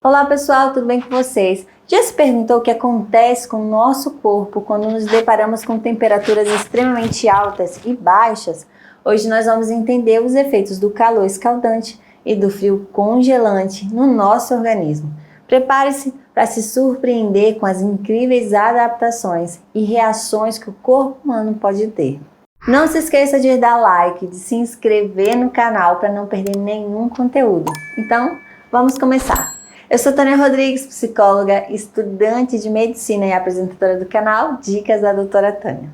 Olá pessoal, tudo bem com vocês? Já se perguntou o que acontece com o nosso corpo quando nos deparamos com temperaturas extremamente altas e baixas? Hoje nós vamos entender os efeitos do calor escaldante e do frio congelante no nosso organismo. Prepare-se para se surpreender com as incríveis adaptações e reações que o corpo humano pode ter. Não se esqueça de dar like, de se inscrever no canal para não perder nenhum conteúdo. Então, vamos começar! Eu sou Tânia Rodrigues, psicóloga, estudante de medicina e apresentadora do canal Dicas da Doutora Tânia.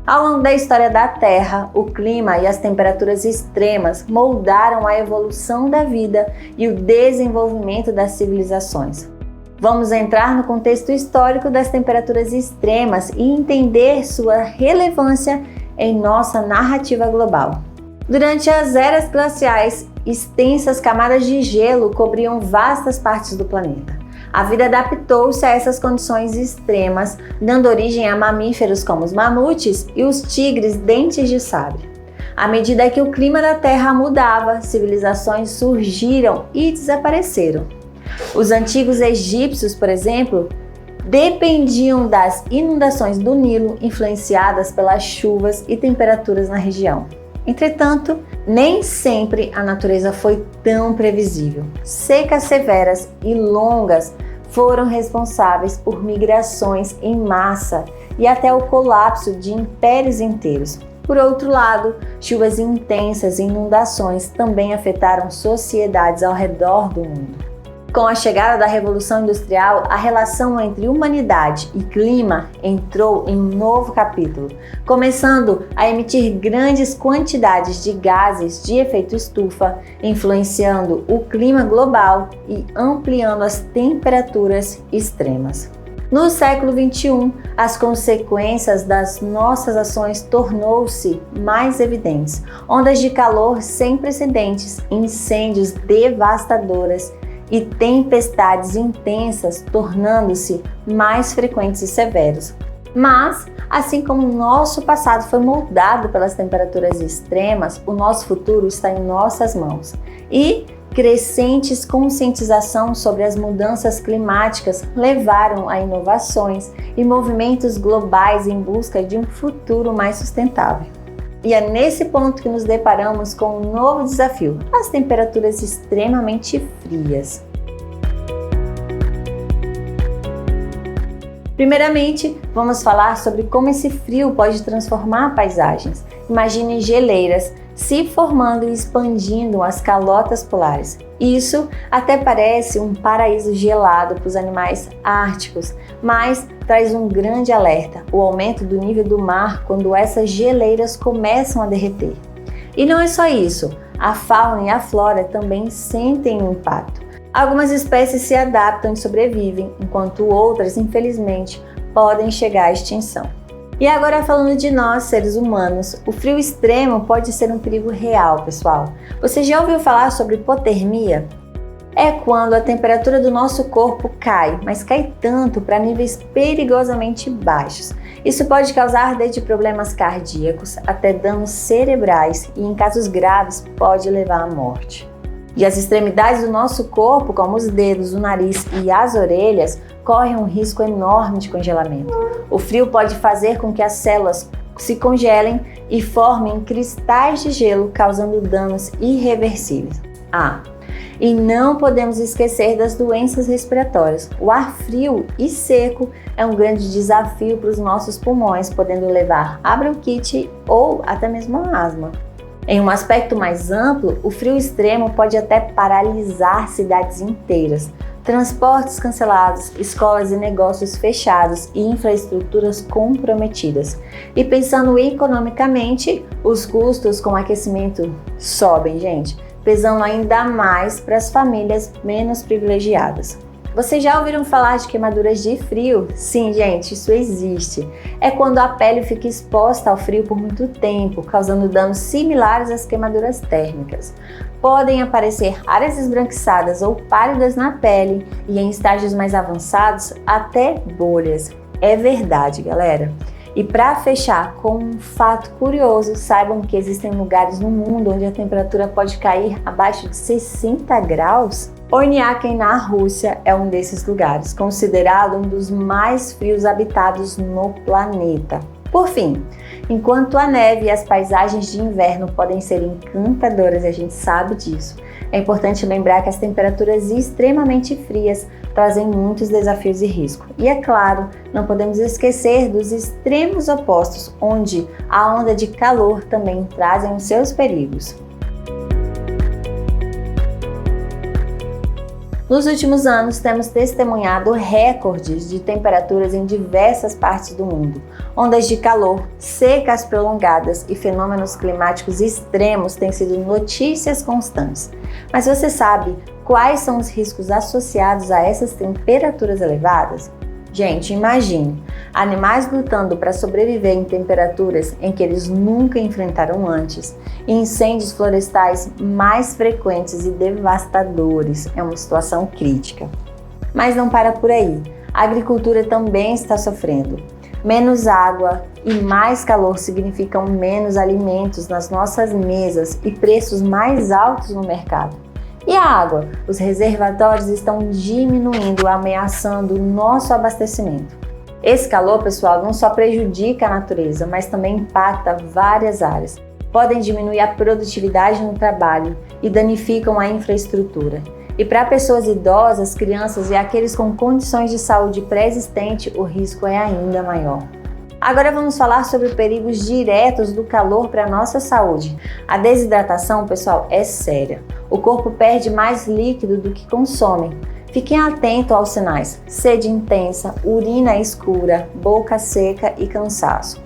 Ao longo da história da Terra, o clima e as temperaturas extremas moldaram a evolução da vida e o desenvolvimento das civilizações. Vamos entrar no contexto histórico das temperaturas extremas e entender sua relevância em nossa narrativa global. Durante as eras glaciais, extensas camadas de gelo cobriam vastas partes do planeta. A vida adaptou-se a essas condições extremas, dando origem a mamíferos como os mamutes e os tigres dentes de sabre. À medida que o clima da Terra mudava, civilizações surgiram e desapareceram. Os antigos egípcios, por exemplo, dependiam das inundações do Nilo, influenciadas pelas chuvas e temperaturas na região. Entretanto, nem sempre a natureza foi tão previsível. Secas severas e longas foram responsáveis por migrações em massa e até o colapso de impérios inteiros. Por outro lado, chuvas intensas e inundações também afetaram sociedades ao redor do mundo. Com a chegada da Revolução Industrial, a relação entre humanidade e clima entrou em um novo capítulo, começando a emitir grandes quantidades de gases de efeito estufa, influenciando o clima global e ampliando as temperaturas extremas. No século XXI, as consequências das nossas ações tornou-se mais evidentes. Ondas de calor sem precedentes, incêndios devastadoras e tempestades intensas, tornando-se mais frequentes e severos. Mas, assim como o nosso passado foi moldado pelas temperaturas extremas, o nosso futuro está em nossas mãos. E crescentes conscientização sobre as mudanças climáticas levaram a inovações e movimentos globais em busca de um futuro mais sustentável. E é nesse ponto que nos deparamos com um novo desafio: as temperaturas extremamente frias. Primeiramente, vamos falar sobre como esse frio pode transformar paisagens. Imagine geleiras se formando e expandindo as calotas polares. Isso até parece um paraíso gelado para os animais árticos, mas traz um grande alerta: o aumento do nível do mar quando essas geleiras começam a derreter. E não é só isso, a fauna e a flora também sentem o impacto. Algumas espécies se adaptam e sobrevivem, enquanto outras, infelizmente, podem chegar à extinção. E agora, falando de nós, seres humanos, o frio extremo pode ser um perigo real, pessoal. Você já ouviu falar sobre hipotermia? É quando a temperatura do nosso corpo cai, mas cai tanto para níveis perigosamente baixos. Isso pode causar desde problemas cardíacos até danos cerebrais e, em casos graves, pode levar à morte. E as extremidades do nosso corpo, como os dedos, o nariz e as orelhas, correm um risco enorme de congelamento. O frio pode fazer com que as células se congelem e formem cristais de gelo, causando danos irreversíveis. E não podemos esquecer das doenças respiratórias. O ar frio e seco é um grande desafio para os nossos pulmões, podendo levar a bronquite ou até mesmo a asma. Em um aspecto mais amplo, o frio extremo pode até paralisar cidades inteiras. Transportes cancelados, escolas e negócios fechados e infraestruturas comprometidas. E pensando economicamente, os custos com aquecimento sobem, gente, pesando ainda mais para as famílias menos privilegiadas. Vocês já ouviram falar de queimaduras de frio? Sim, gente, isso existe. É quando a pele fica exposta ao frio por muito tempo, causando danos similares às queimaduras térmicas. Podem aparecer áreas esbranquiçadas ou pálidas na pele e, em estágios mais avançados, até bolhas. É verdade, galera. E para fechar com um fato curioso, saibam que existem lugares no mundo onde a temperatura pode cair abaixo de 60 graus. Orniaken, na Rússia, é um desses lugares, considerado um dos mais frios habitados no planeta. Por fim, enquanto a neve e as paisagens de inverno podem ser encantadoras, e a gente sabe disso, é importante lembrar que as temperaturas extremamente frias trazem muitos desafios e riscos. E é claro, não podemos esquecer dos extremos opostos, onde a onda de calor também trazem os seus perigos. Nos últimos anos, temos testemunhado recordes de temperaturas em diversas partes do mundo. Ondas de calor, secas prolongadas e fenômenos climáticos extremos têm sido notícias constantes. Mas você sabe quais são os riscos associados a essas temperaturas elevadas? Gente, imagine animais lutando para sobreviver em temperaturas em que eles nunca enfrentaram antes, e incêndios florestais mais frequentes e devastadores. É uma situação crítica. Mas não para por aí. A agricultura também está sofrendo. Menos água e mais calor significam menos alimentos nas nossas mesas e preços mais altos no mercado. E a água? Os reservatórios estão diminuindo, ameaçando o nosso abastecimento. Esse calor, pessoal, não só prejudica a natureza, mas também impacta várias áreas. Podem diminuir a produtividade no trabalho e danificam a infraestrutura. E para pessoas idosas, crianças e aqueles com condições de saúde pré-existente, o risco é ainda maior. Agora vamos falar sobre perigos diretos do calor para a nossa saúde. A desidratação, pessoal, é séria. O corpo perde mais líquido do que consome. Fiquem atentos aos sinais: sede intensa, urina escura, boca seca e cansaço.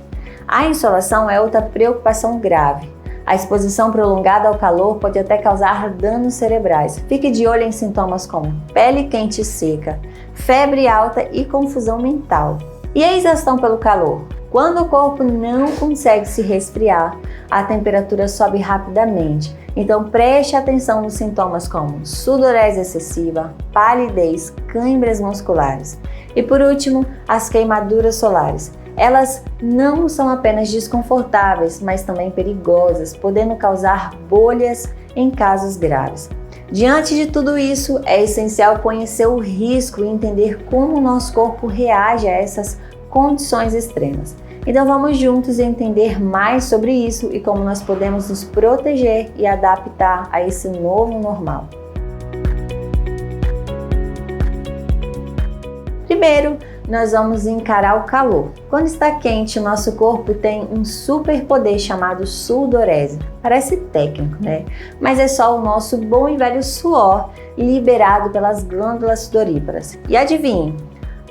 A insolação é outra preocupação grave. A exposição prolongada ao calor pode até causar danos cerebrais. Fique de olho em sintomas como pele quente e seca, febre alta e confusão mental. E a exaustão pelo calor? Quando o corpo não consegue se resfriar, a temperatura sobe rapidamente. Então preste atenção nos sintomas como sudorese excessiva, palidez, câimbras musculares. E por último, as queimaduras solares. Elas não são apenas desconfortáveis, mas também perigosas, podendo causar bolhas em casos graves. Diante de tudo isso, é essencial conhecer o risco e entender como o nosso corpo reage a essas condições extremas. Então vamos juntos entender mais sobre isso e como nós podemos nos proteger e adaptar a esse novo normal. Primeiro, nós vamos encarar o calor. Quando está quente, o nosso corpo tem um superpoder chamado sudorese. Parece técnico, né? Mas é só o nosso bom e velho suor liberado pelas glândulas sudoríparas. E adivinhe,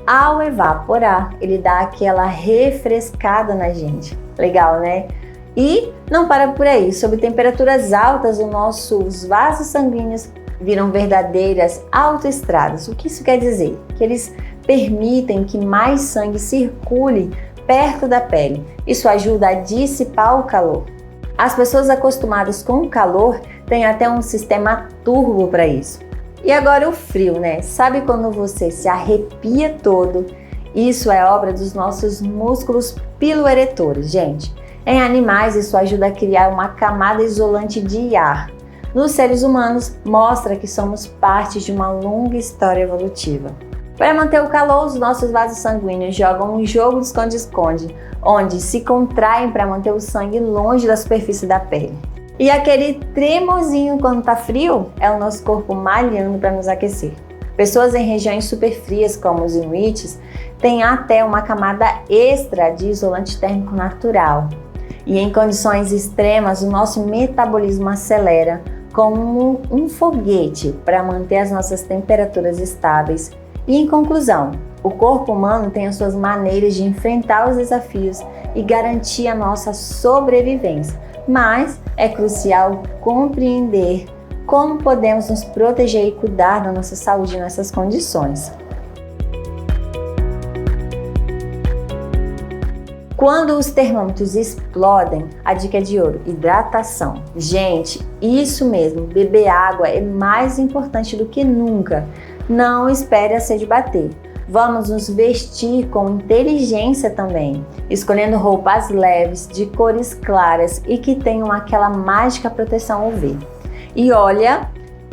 ao evaporar, ele dá aquela refrescada na gente. Legal, né? E não para por aí. Sob temperaturas altas, os nossos vasos sanguíneos viram verdadeiras autoestradas. O que isso quer dizer? Que eles permitem que mais sangue circule perto da pele. Isso ajuda a dissipar o calor. As pessoas acostumadas com o calor têm até um sistema turbo para isso. E agora o frio, né? Sabe quando você se arrepia todo? Isso é obra dos nossos músculos piloeretores, gente. Em animais, isso ajuda a criar uma camada isolante de ar. Nos seres humanos, mostra que somos parte de uma longa história evolutiva. Para manter o calor, os nossos vasos sanguíneos jogam um jogo de esconde-esconde, onde se contraem para manter o sangue longe da superfície da pele. E aquele tremorzinho quando está frio é o nosso corpo malhando para nos aquecer. Pessoas em regiões super frias, como os inuites, têm até uma camada extra de isolante térmico natural. E em condições extremas, o nosso metabolismo acelera como um foguete para manter as nossas temperaturas estáveis. E em conclusão, o corpo humano tem as suas maneiras de enfrentar os desafios e garantir a nossa sobrevivência, mas é crucial compreender como podemos nos proteger e cuidar da nossa saúde nessas condições. Quando os termômetros explodem, a dica é de ouro: hidratação. Gente, isso mesmo, beber água é mais importante do que nunca. Não espere a sede bater. Vamos nos vestir com inteligência também, escolhendo roupas leves, de cores claras e que tenham aquela mágica proteção UV. E olha,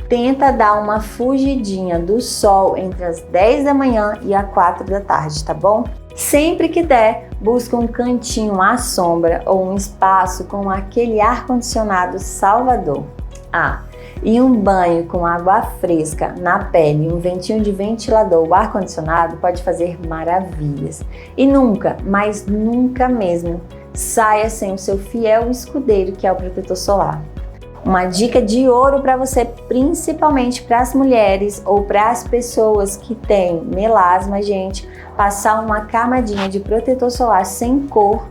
tenta dar uma fugidinha do sol entre as 10 da manhã e as 4 da tarde, tá bom? Sempre que der, busca um cantinho à sombra ou um espaço com aquele ar-condicionado salvador. E um banho com água fresca na pele e um ventinho de ventilador ou ar-condicionado pode fazer maravilhas. E nunca, mas nunca mesmo, saia sem o seu fiel escudeiro, que é o protetor solar. Uma dica de ouro para você, principalmente para as mulheres ou para as pessoas que têm melasma, gente, passar uma camadinha de protetor solar sem cor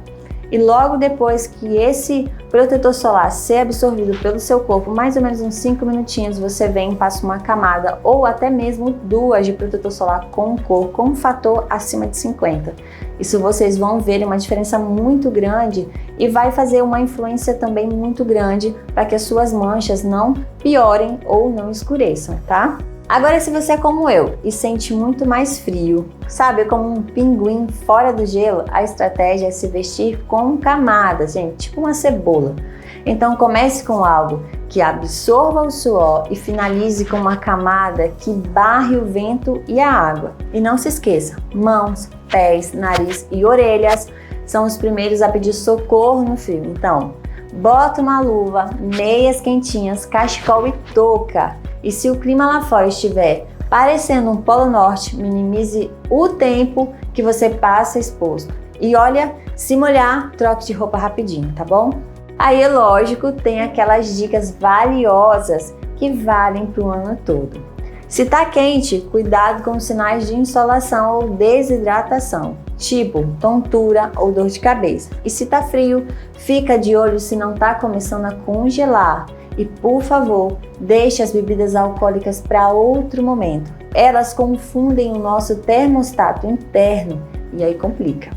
e logo depois que esse protetor solar ser absorvido pelo seu corpo, mais ou menos uns 5 minutinhos, você vem e passa uma camada ou até mesmo 2 de protetor solar com cor, com um fator acima de 50. Isso vocês vão ver uma diferença muito grande e vai fazer uma influência também muito grande para que as suas manchas não piorem ou não escureçam, tá? Agora, se você é como eu e sente muito mais frio, sabe, como um pinguim fora do gelo, a estratégia é se vestir com camadas, gente, tipo uma cebola. Então comece com algo que absorva o suor e finalize com uma camada que barre o vento e a água. E não se esqueça, mãos, pés, nariz e orelhas são os primeiros a pedir socorro no frio. Então, bota uma luva, meias quentinhas, cachecol e touca. E se o clima lá fora estiver parecendo um polo norte, minimize o tempo que você passa exposto. E olha, se molhar, troque de roupa rapidinho, tá bom? Aí, lógico, tem aquelas dicas valiosas que valem para o ano todo. Se tá quente, cuidado com os sinais de insolação ou desidratação, tipo tontura ou dor de cabeça. E se tá frio, fica de olho se não tá começando a congelar. E, por favor, deixe as bebidas alcoólicas para outro momento. Elas confundem o nosso termostato interno e aí complica.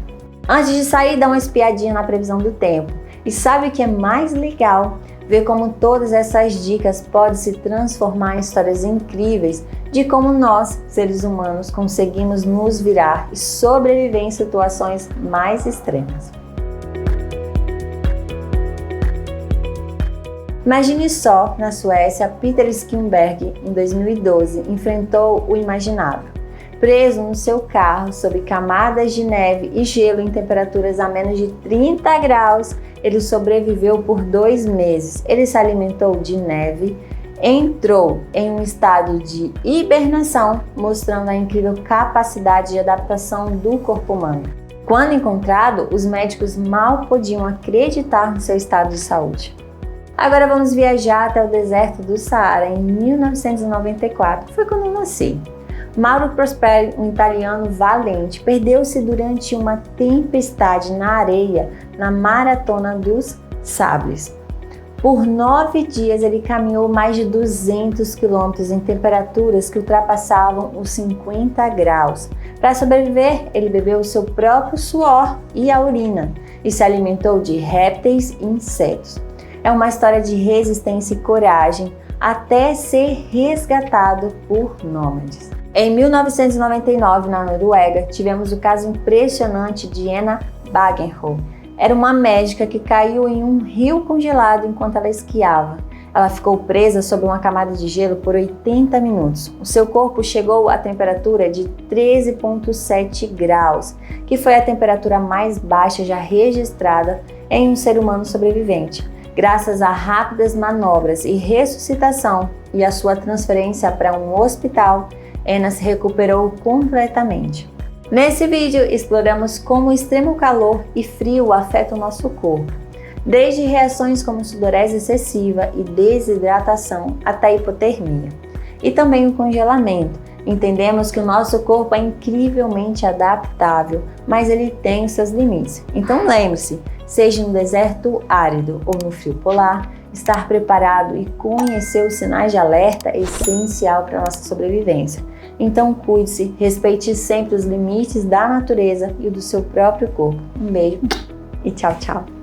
Antes de sair, dá uma espiadinha na previsão do tempo. E sabe o que é mais legal? Ver como todas essas dicas podem se transformar em histórias incríveis de como nós, seres humanos, conseguimos nos virar e sobreviver em situações mais extremas. Imagine só, na Suécia, Peter Skimberg, em 2012, enfrentou o imaginável. Preso no seu carro, sob camadas de neve e gelo em temperaturas a menos de 30 graus, ele sobreviveu por 2 meses. Ele se alimentou de neve, entrou em um estado de hibernação, mostrando a incrível capacidade de adaptação do corpo humano. Quando encontrado, os médicos mal podiam acreditar no seu estado de saúde. Agora vamos viajar até o deserto do Saara em 1994, foi quando eu nasci. Mauro Prosperi, um italiano valente, perdeu-se durante uma tempestade na areia na Maratona dos Sables. Por 9 dias ele caminhou mais de 200 quilômetros em temperaturas que ultrapassavam os 50 graus. Para sobreviver, ele bebeu o seu próprio suor e a urina e se alimentou de répteis e insetos. É uma história de resistência e coragem até ser resgatado por nômades. Em 1999, na Noruega, tivemos o caso impressionante de Ena Bagenholm. Era uma médica que caiu em um rio congelado enquanto ela esquiava. Ela ficou presa sob uma camada de gelo por 80 minutos. O seu corpo chegou à temperatura de 13,7 graus, que foi a temperatura mais baixa já registrada em um ser humano sobrevivente. Graças a rápidas manobras e ressuscitação e a sua transferência para um hospital, Ena se recuperou completamente. Nesse vídeo, exploramos como o extremo calor e frio afetam o nosso corpo, desde reações como sudorese excessiva e desidratação até hipotermia. E também o congelamento. Entendemos que o nosso corpo é incrivelmente adaptável, mas ele tem os seus limites. Então lembre-se, seja no deserto árido ou no frio polar, estar preparado e conhecer os sinais de alerta é essencial para a nossa sobrevivência. Então cuide-se, respeite sempre os limites da natureza e do seu próprio corpo. Um beijo e tchau, tchau!